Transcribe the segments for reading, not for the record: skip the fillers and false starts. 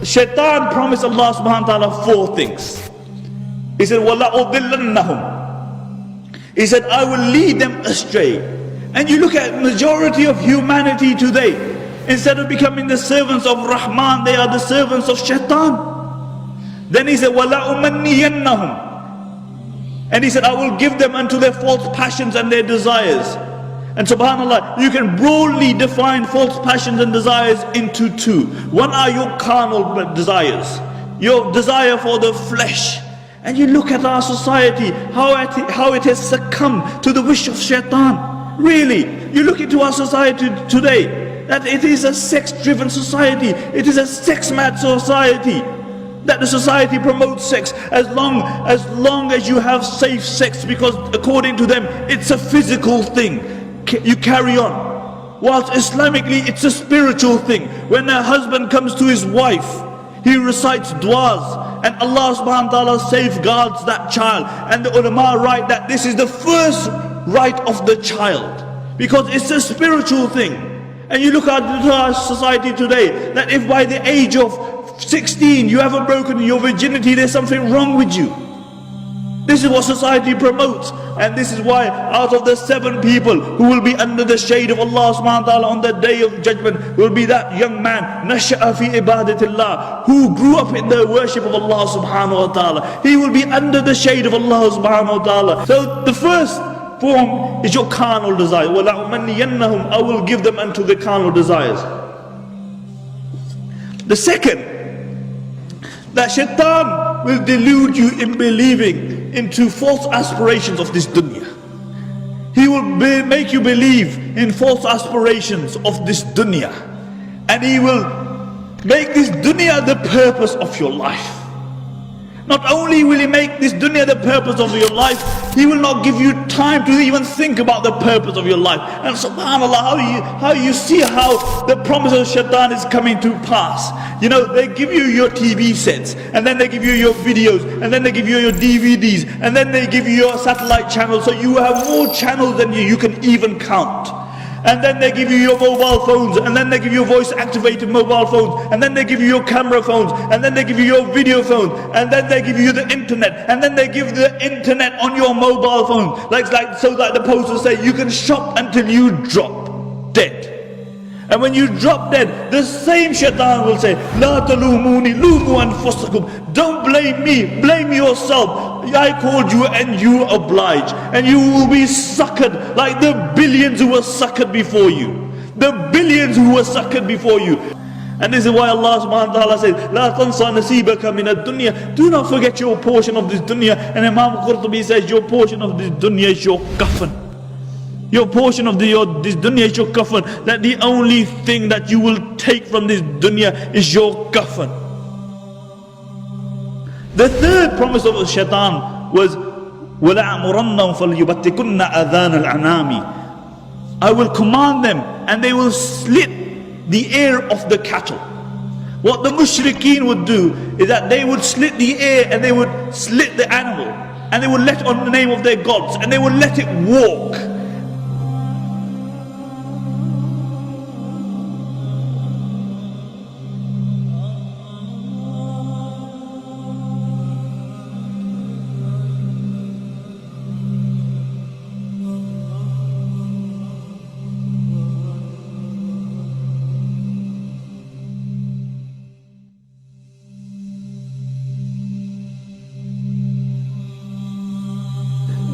Shaitan promised Allah subhanahu wa ta'ala 4 things. He said, وَلَأُضِلَّنَّهُمْ. He said, I will lead them astray. And you look at majority of humanity today, instead of becoming the servants of Rahman, they are the servants of Shaitan. Then he said, وَلَأُمَنِّيَنَّهُمْ. And he said, I will give them unto their false passions and their desires. And subhanAllah, you can broadly define false passions and desires into 2. One are your carnal desires, your desire for the flesh. And you look at our society, how it has succumbed to the wish of Shaitan. Really, you look into our society today, that it is a sex-driven society, it is a sex-mad society. That the society promotes sex as long as you have safe sex, because according to them it's a physical thing, you carry on. Whilst Islamically it's a spiritual thing. When a husband comes to his wife, he recites du'as, and Allah subhanahu wa ta'ala safeguards that child. And the ulama write that this is the first right of the child, because it's a spiritual thing. And you look at our society today, that if by the age of 16 you haven't broken your virginity, there's something wrong with you. This is what society promotes. And this is why out of the 7 people who will be under the shade of Allah subhanahu wa ta'ala on the day of judgment, will be that young man, nasha'a fi ibadatillah, who grew up in the worship of Allah subhanahu wa ta'ala. He will be under the shade of Allah subhanahu wa ta'ala. So the first form is your carnal desire. وَلَأُمَنِّيَنَّهُمْ. I will give them unto the carnal desires. The second, that Shaitan will delude you in believing into false aspirations of this dunya. He will make you believe in false aspirations of this dunya, and he will make this dunya the purpose of your life. Not only will he make this dunya the purpose of your life, he will not give you time to even think about the purpose of your life. And subhanAllah, how you see how the promise of Shaitan is coming to pass. You know, they give you your TV sets, and then they give you your videos, and then they give you your DVDs, and then they give you your satellite channels, so you have more channels than you can even count. And then they give you your mobile phones, and then they give you voice activated mobile phones, and then they give you your camera phones, and then they give you your video phones, and then they give you the internet, and then they give the internet on your mobile phone, so that the posters say you can shop until you drop dead. And when you drop dead, the same Shaitan will say, La talumuni, lumu anfusakum. Don't blame me, blame yourself. I called you and you oblige. And you will be suckered like the billions who were suckered before you. The billions who were suckered before you. And this is why Allah subhanahu wa ta'ala says, La tansa nasibaka min ad-dunya. Do not forget your portion of this dunya. And Imam Qurtubi says, your portion of this dunya is your kafan. Your portion of this dunya is your kafan. That the only thing that you will take from this dunya is your kafan. The third promise of Shaitan was, وَلَأَمُرَنَّهُمْ فَلْيُبَتِّكُنَّ أَذَانَ الْأَنَامِ. I will command them, and they will slit the ear of the cattle. What the mushrikeen would do is that they would slit the ear, and they would slit the animal, and they would let on the name of their gods, and they would let it walk.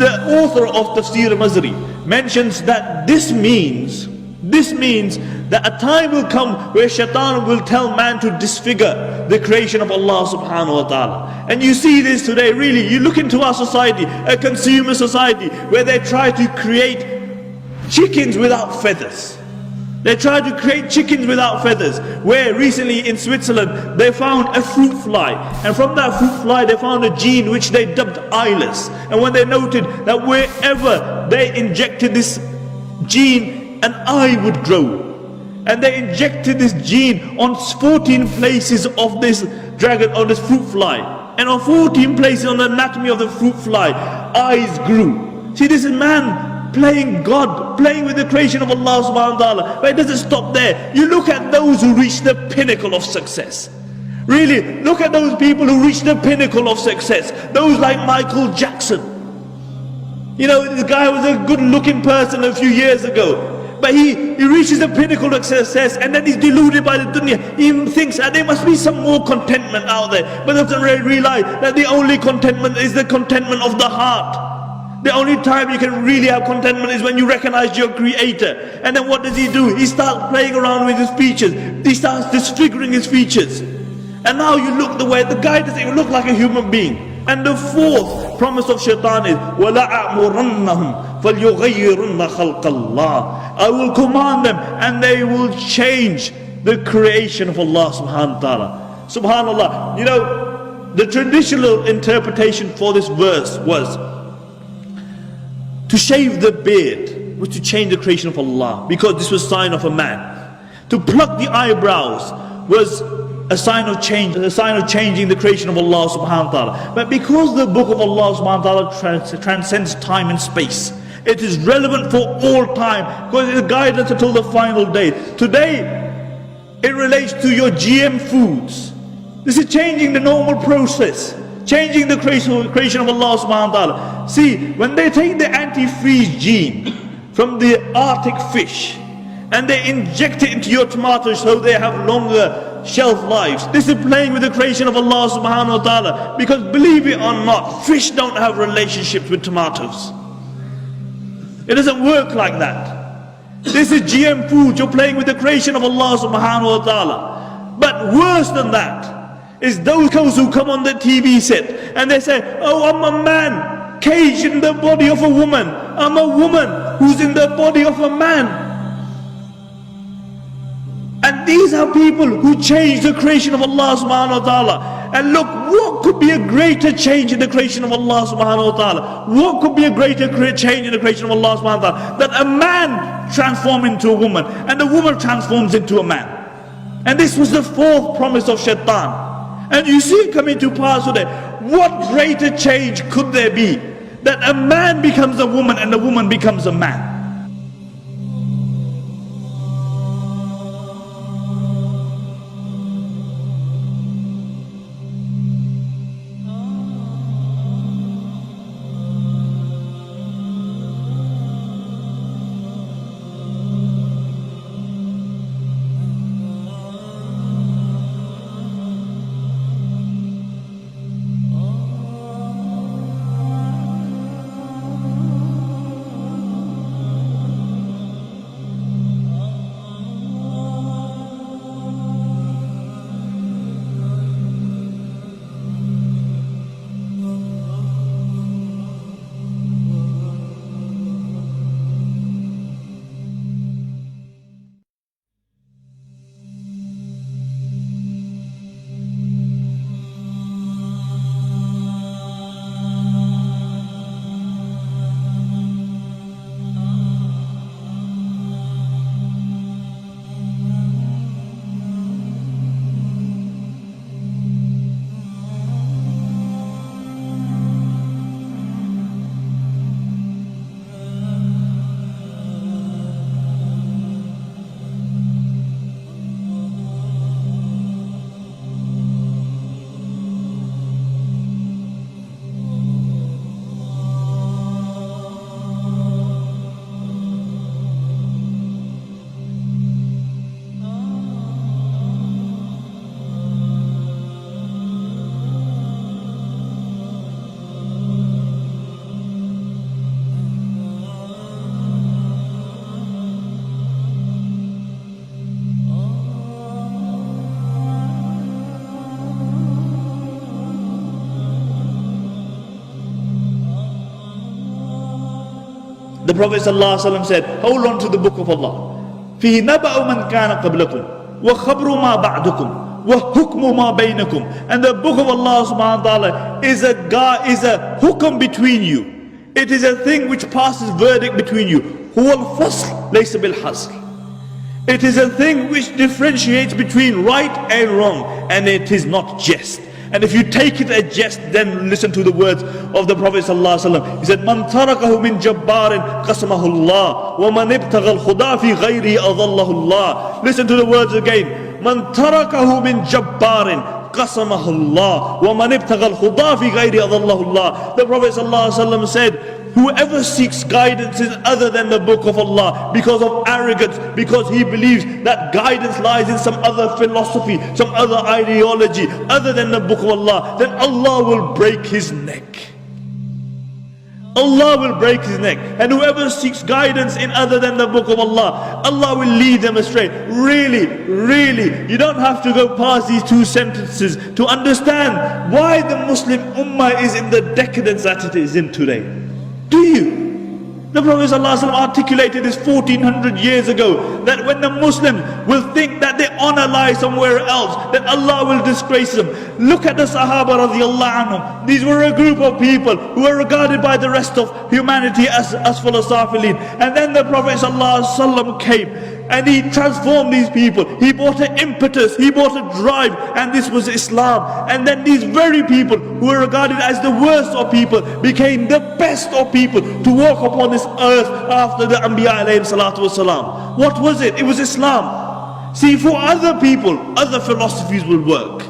The author of Tafsir Mazari mentions that this means that a time will come where Shaitan will tell man to disfigure the creation of Allah subhanahu wa ta'ala. And you see this today, really. You look into our society, a consumer society, where they try to create chickens without feathers. They tried to create chickens without feathers, where recently in Switzerland they found a fruit fly, and from that fruit fly they found a gene which they dubbed eyeless. And when they noted that wherever they injected this gene, an eye would grow, and they injected this gene on 14 places of this dragon, or this fruit fly, and on 14 places on the anatomy of the fruit fly, eyes grew. See, this is man playing God, playing with the creation of Allah subhanahu wa ta'ala. But it doesn't stop there. You look at those who reach the pinnacle of success. Really, look at those people who reach the pinnacle of success. Those like Michael Jackson. You know, this guy was a good looking person a few years ago. But he reaches the pinnacle of success and then he's deluded by the dunya. He thinks that there must be some more contentment out there. But doesn't really realize that the only contentment is the contentment of the heart. The only time you can really have contentment is when you recognize your creator. And then what does he do? He starts playing around with his features. He starts disfiguring his features. And now you look the way, the guy doesn't even look like a human being. And the fourth promise of shaitan is وَلَأَعْمُرَنَّهُمْ فَلْيُغَيِّرُنَّ خَلْقَ اللَّهِ. I will command them and they will change the creation of Allah subhanahu wa ta'ala. Subhanallah. You know, the traditional interpretation for this verse was to shave the beard was to change the creation of Allah, because this was a sign of a man. To pluck the eyebrows was a sign of change, a sign of changing the creation of Allah subhanahu wa ta'ala. But because the book of Allah subhanahu wa ta'ala transcends time and space, it is relevant for all time, because it is guidance until the final day. Today, it relates to your GM foods. This is changing the normal process, changing the creation of Allah subhanahu wa ta'ala. See, when they take the antifreeze gene from the Arctic fish, and they inject it into your tomatoes so they have longer shelf lives. This is playing with the creation of Allah subhanahu wa ta'ala. Because believe it or not, fish don't have relationships with tomatoes. It doesn't work like that. This is GM food. You're playing with the creation of Allah subhanahu wa ta'ala. But worse than that is those who come on the TV set and they say, oh, I'm a man caged in the body of a woman. I'm a woman who's in the body of a man. And these are people who change the creation of Allah subhanahu wa ta'ala. And look, what could be a greater change in the creation of Allah subhanahu wa ta'ala? What could be a greater change in the creation of Allah subhanahu wa ta'ala? That a man transforms into a woman and a woman transforms into a man. And this was the fourth promise of shaitan. And you see it coming to pass today. What greater change could there be? That a man becomes a woman and a woman becomes a man. The Prophet ﷺ said, hold on to the book of Allah. فِيهِ نَبَأُ مَنْ كَانَ قَبْلَكُمْ وَخَبْرُ مَا بَعْدُكُمْ وَحُكْمُ مَا بَيْنَكُمْ. And the book of Allah subhanahu wa ta'ala is a hukm between you. It is a thing which passes verdict between you. هُوَ الْفَصْلِ لَيْسَ بِالْحَصْلِ. It is a thing which differentiates between right and wrong, and it is not jest. And if you take it as jest, then listen to the words of the Prophet ﷺ. He said, "Man tarakahu min jabbarin qasamahu Allah, wa man ibtagha al-khuda fi ghayri adallahu Allah." Listen to the words again. "Man tarakahu min jabbarin قَسَمَهُ اللَّهُ وَمَنِ ابْتَغَى الْخُضَى فِي غَيْرِ أَضَلَّهُ اللَّهُ. The Prophet ﷺ said, whoever seeks guidance in other than the book of Allah because of arrogance, because he believes that guidance lies in some other philosophy, some other ideology other than the book of Allah, then Allah will break his neck. Allah will break his neck. And whoever seeks guidance in other than the book of Allah, Allah will lead them astray. Really, you don't have to go past these two sentences to understand why the Muslim Ummah is in the decadence that it is in today. Do you? The Prophet ﷺ articulated this 1400 years ago, that when the Muslims will think that their honor lies somewhere else, that Allah will disgrace them. Look at the Sahaba radiallahu anhum. These were a group of people who were regarded by the rest of humanity as Safilin. And then the Prophet ﷺ came and he transformed these people. He brought an impetus, he brought a drive, and this was Islam. And then these very people who were regarded as the worst of people became the best of people to walk upon this earth after the Anbiya alayhi salatu wasalam. What was it? It was Islam. See, for other people, other philosophies will work.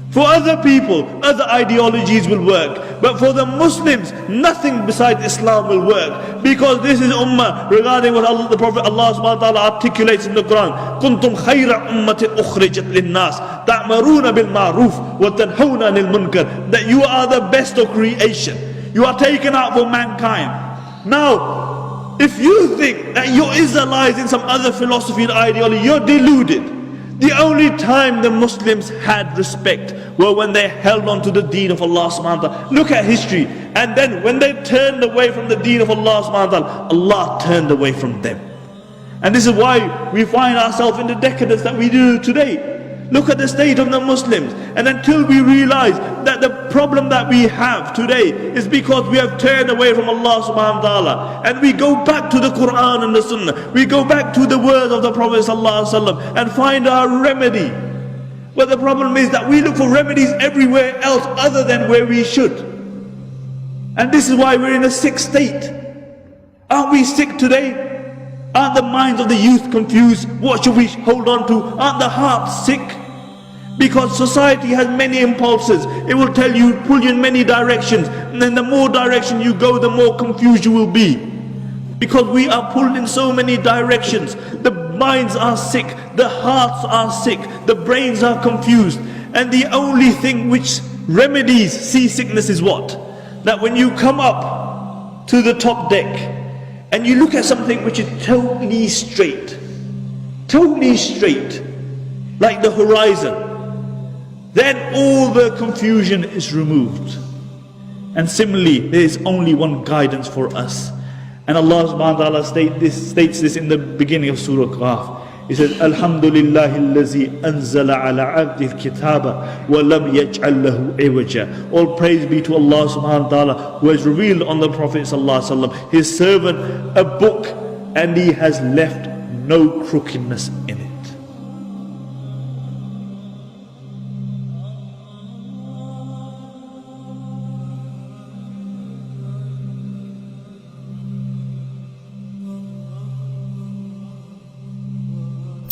For other people, other ideologies will work. But for the Muslims, nothing besides Islam will work. Because this is ummah regarding what the Prophet Allah subhanahu wa ta'ala articulates in the Quran. كُنْتُمْ خَيْرَ أُمَّةٍ أُخْرِجَتْ لِلنَّاسِ تَأْمَرُونَ بِالْمَعْرُوفِ وَتَنْهَوْنَ عَنِ الْمُنْكَرِ. That you are the best of creation. You are taken out for mankind. Now, if you think that your Izzah lies in some other philosophy and ideology, you're deluded. The only time the Muslims had respect were when they held on to the deen of Allah subhanahu wa ta'ala. Look at history. And then when they turned away from the deen of Allah subhanahu wa ta'ala, Allah turned away from them. And this is why we find ourselves in the decadence that we do today. Look at the state of the Muslims. And until we realize that the problem that we have today is because we have turned away from Allah subhanahu wa ta'ala, and we go back to the Quran and the Sunnah, we go back to the words of the Prophet sallallahu alaihi wasallam and find our remedy. But the problem is that we look for remedies everywhere else other than where we should. And this is why we're in a sick state. Aren't we sick today? Aren't the minds of the youth confused? What should we hold on to? Aren't the hearts sick? Because society has many impulses. It will tell you, pull you in many directions. And then the more direction you go, the more confused you will be. Because we are pulled in so many directions. The minds are sick. The hearts are sick. The brains are confused. And the only thing which remedies seasickness is what? That when you come up to the top deck and you look at something which is totally straight, like the horizon, then all the confusion is removed. And similarly, there is only one guidance for us. And Allah subhanahu wa ta'ala states this in the beginning of Surah Qaf. He says, Alhamdulillahi allazi anzala ala abdi al-kitaba wa lam yaj'al lahu iwaja. All praise be to Allah subhanahu wa ta'ala, who has revealed on the Prophet sallallahu alaihi wasallam, his servant, a book, and he has left no crookedness in it.